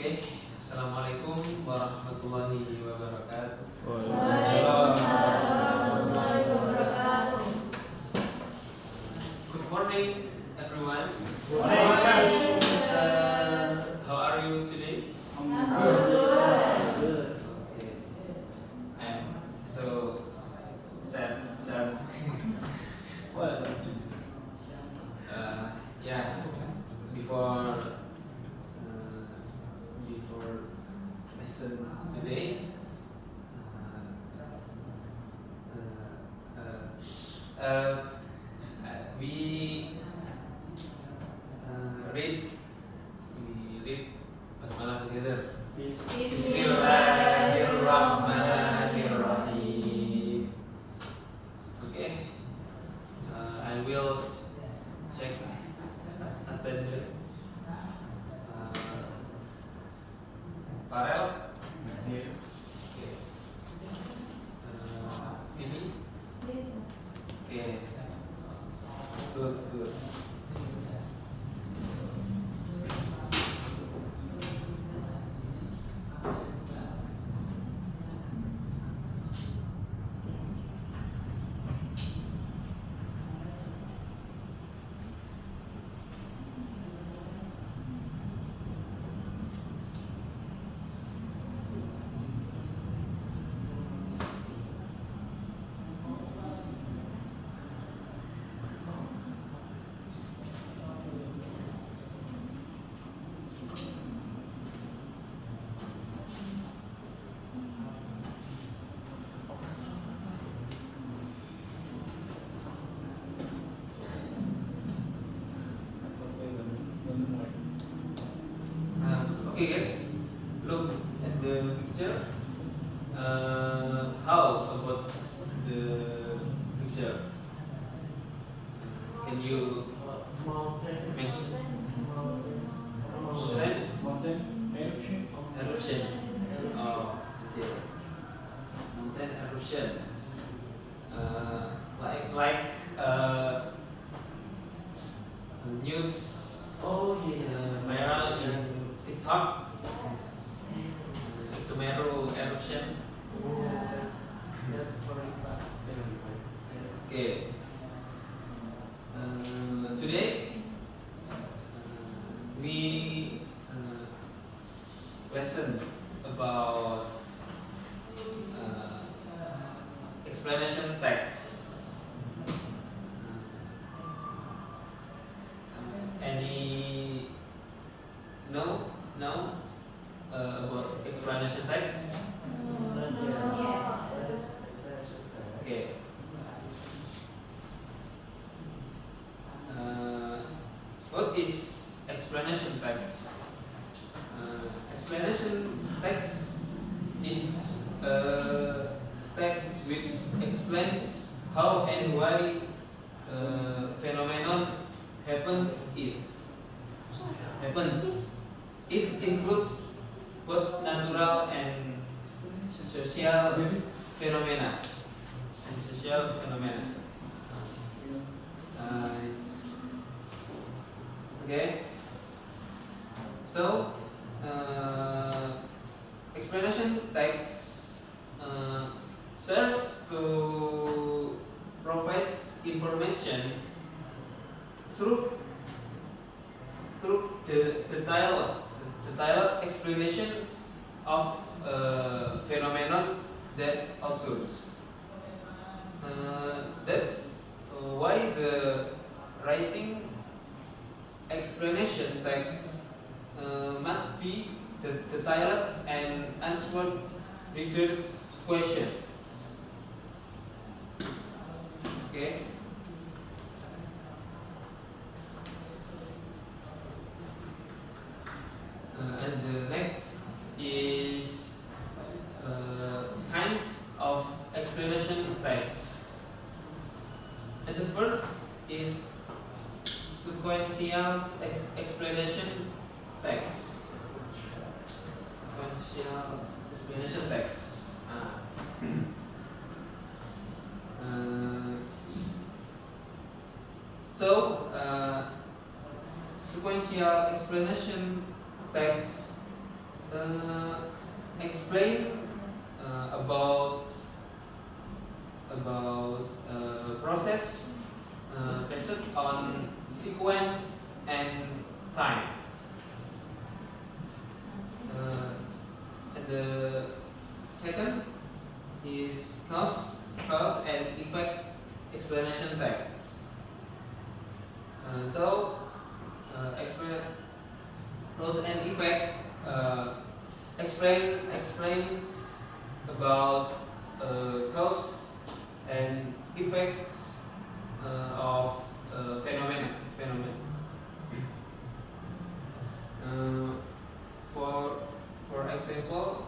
Oke, Assalamualaikum warahmatullahi wabarakatuh. Waalaikumsalam warahmatullahi wabarakatuh. Good morning, everyone. Morning. How are you today? Alhamdulillah. Okay. I'm so sad. Yeah. Before lesson today, we read basmalah together. Bismillahirrahmanirrahim. Okay. I will check attendance. Farel. Okay. Ini. Okay. Good. Okay, guys, look at the picture. How about the picture? Can you mention eruption? Oh, okay. Mountain eruptions. Like news. Viral in TikTok. Semeru eruption. That's horrific. Okay. Today we lessons about explanation text. Any no about explanation text? Okay. What is explanation text? Explanation text is a text which explains how and why phenomenon happens. It includes both natural and social phenomena. Okay. So, explanation texts serve to provide information through detailed explanations of phenomena that occurs. That's why the writing explanation text must be detailed and answer readers' questions. Okay. And the next is kinds of explanation text. And the first is sequential explanation text. Sequential explanation text. Sequential explanation text explain about process based on sequence and time. And the second is cause and effect explanation text. Explain cause and effect explains about cause and effects of phenomenon. For example,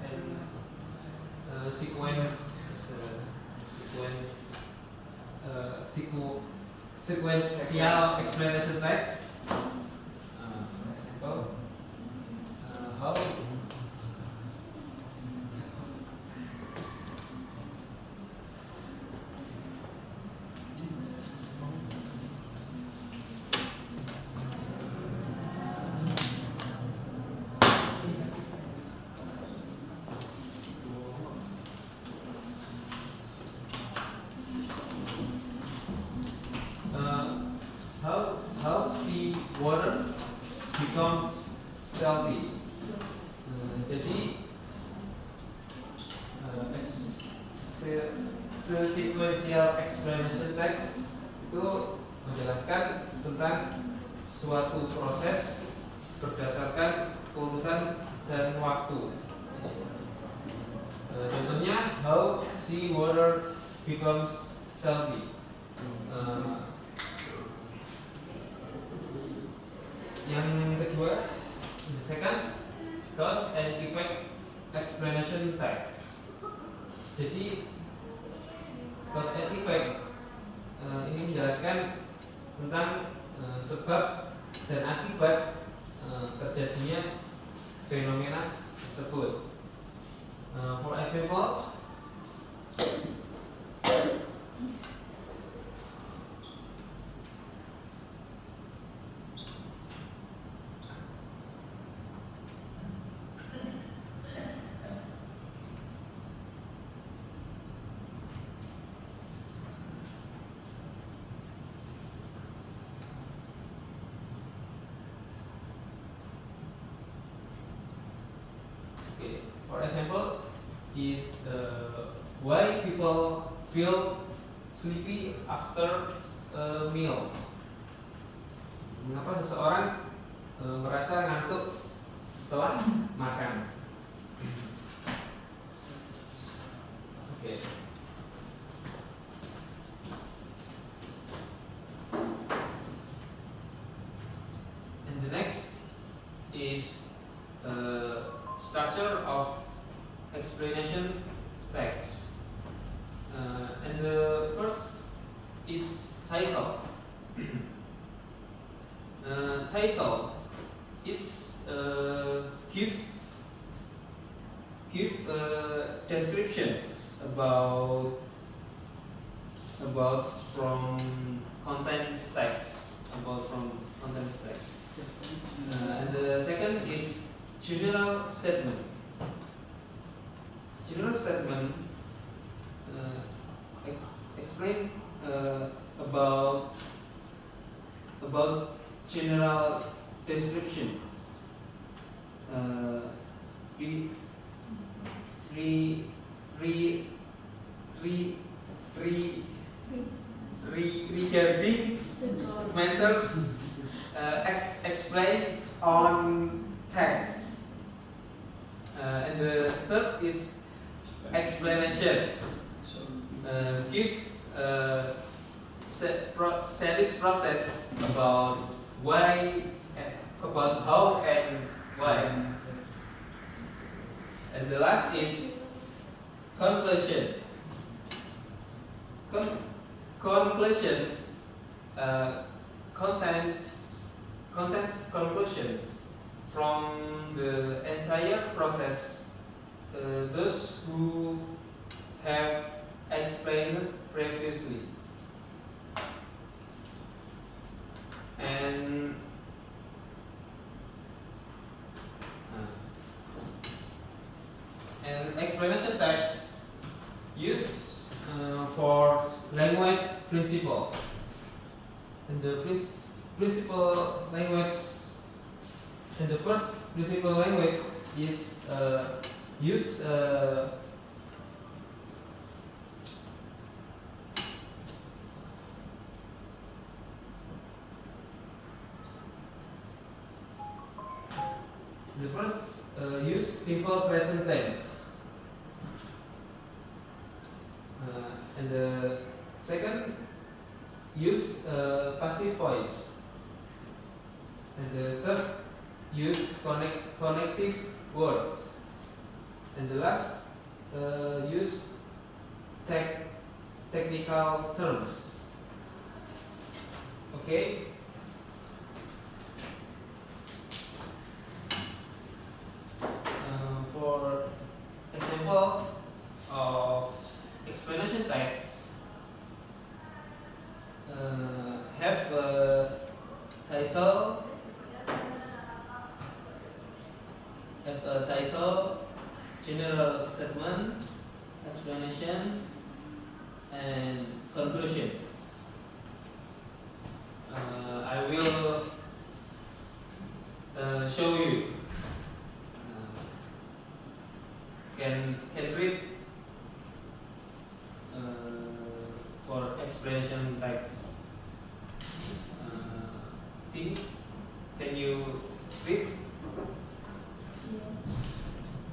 and sequential explanation text. For example, how sea water becomes salty. Jadi sequential explanation text itu menjelaskan tentang suatu proses berdasarkan urutan dan waktu. Contohnya, how sea water becomes salty. Yang kedua, the second, cause and effect explanation text. Jadi cause and effect ini menjelaskan tentang sebab dan akibat terjadinya fenomena tersebut. For example, is why people feel sleepy after a meal. Mengapa seseorang merasa ngantuk setelah makan? Okay. And the next is structure of explanation text. And the first is title. Title is give descriptions about from content text. And the second is general statement. General statement explain about general descriptions. Regarding matters explained on text. And the third is explanations. Give series process about why, about how and why. And the last is conclusion. Conclusions contains conclusions from the entire process. Those who have explained previously. And explanation text used for language principle. And the principal language, and the first principal language is use the first use simple present tense, and the second use passive voice, and the third use connective words, and the last use technical terms. Okay. For example of explanation text, have a title, general statement, explanation, and conclusion. I will show you. Can read for explanation text. Think, can you read? Yes.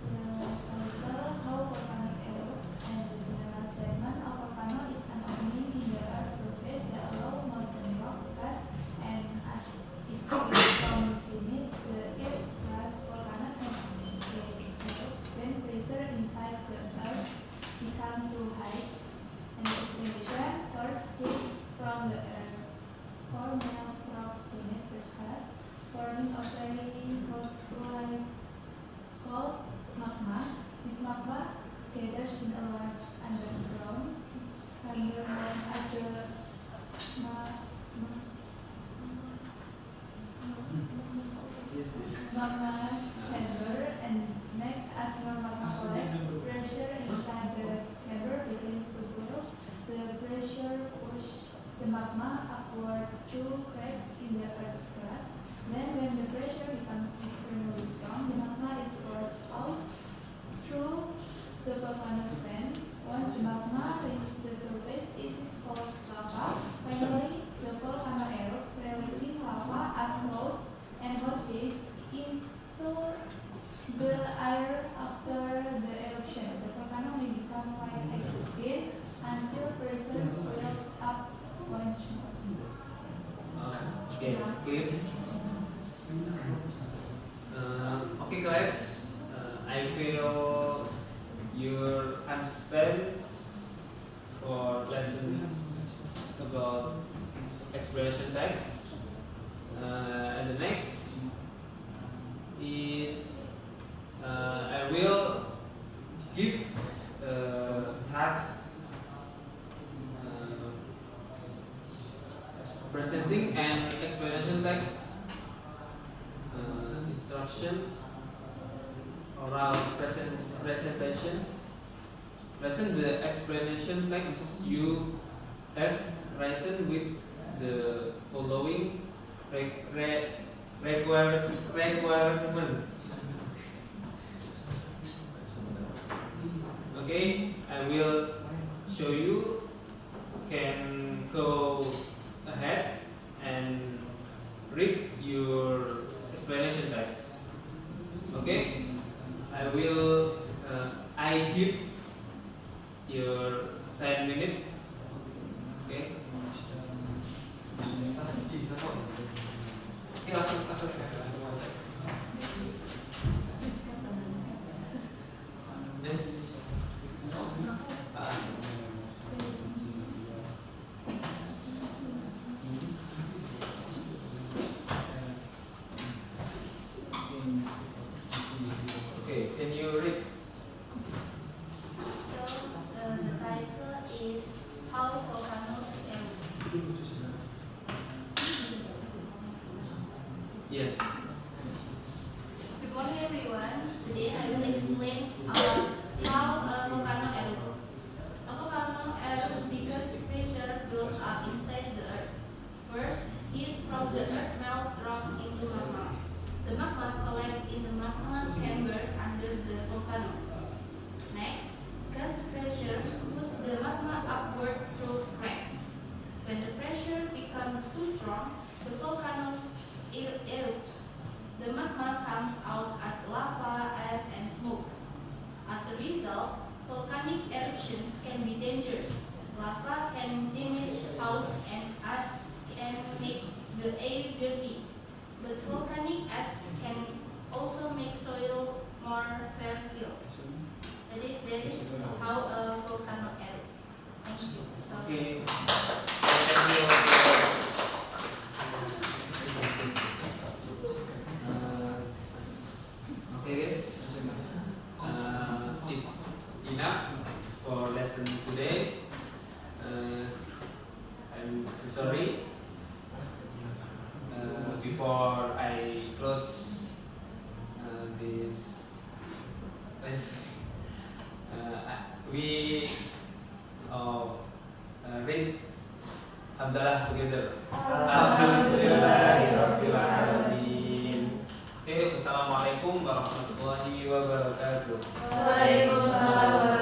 The title, How Volcanoes Erupt, and the general statement, a volcano is an opening in the Earth's surface that allow molten rock, gas, and ash escape from beneath its crust. Volcanoes normally erupt when pressure inside the Earth becomes too high, and the explanation first heat from the Earth's core melts rock beneath the crust, forming a very hot light called magma. This magma gathers in a large underground chamber known as the magma chamber, and next, as more magma collects, pressure inside the chamber begins to build. The pressure pushes the magma upward through cracks in the Earth's crust. Then, when the pressure becomes extremely strong, the magma is forced out through the volcano's vent. Once the magma reaches the surface, it is called lava. Finally, the volcano erupts, releasing lava as clouds and hot gas into the air after the eruption. The volcano may become quite active again until pressure builds up once more. Okay, clear. Okay, class. I feel you understand for lessons about explanation text. And the next is I will give task presenting and explanation text, instructions, oral presentations. Present the explanation text you have written with the following requirements. Okay, I will show you. Can go ahead and read your explanation text. Okay, I give your 10 minutes. Okay. Ini langsung aja. Yes. Yeah. Good morning everyone. Today I will explain about how a volcano erupts. A volcano erupts because pressure built up inside the earth. First, heat from the earth melts rocks into magma. The magma collects in the magma chamber under the volcano. Next, gas pressure pushes the magma upward through cracks. When the pressure becomes too strong, the volcano erupts. The magma comes out as lava, ash, and smoke. As a result, volcanic eruptions can be dangerous. Lava can damage houses and ash can make the air dirty. But volcanic ash can also make soil more fertile. That is how a volcano erupts. Thank you. So, Okay. Okay guys, it's enough for lesson today. I'm so sorry. Before I close this lesson, we read Hamdalah together. Alhamdulillahirabbil alamin. Okay, wassalamualaikum warahmatullahi wabarakatuh. Waalaikumsalam.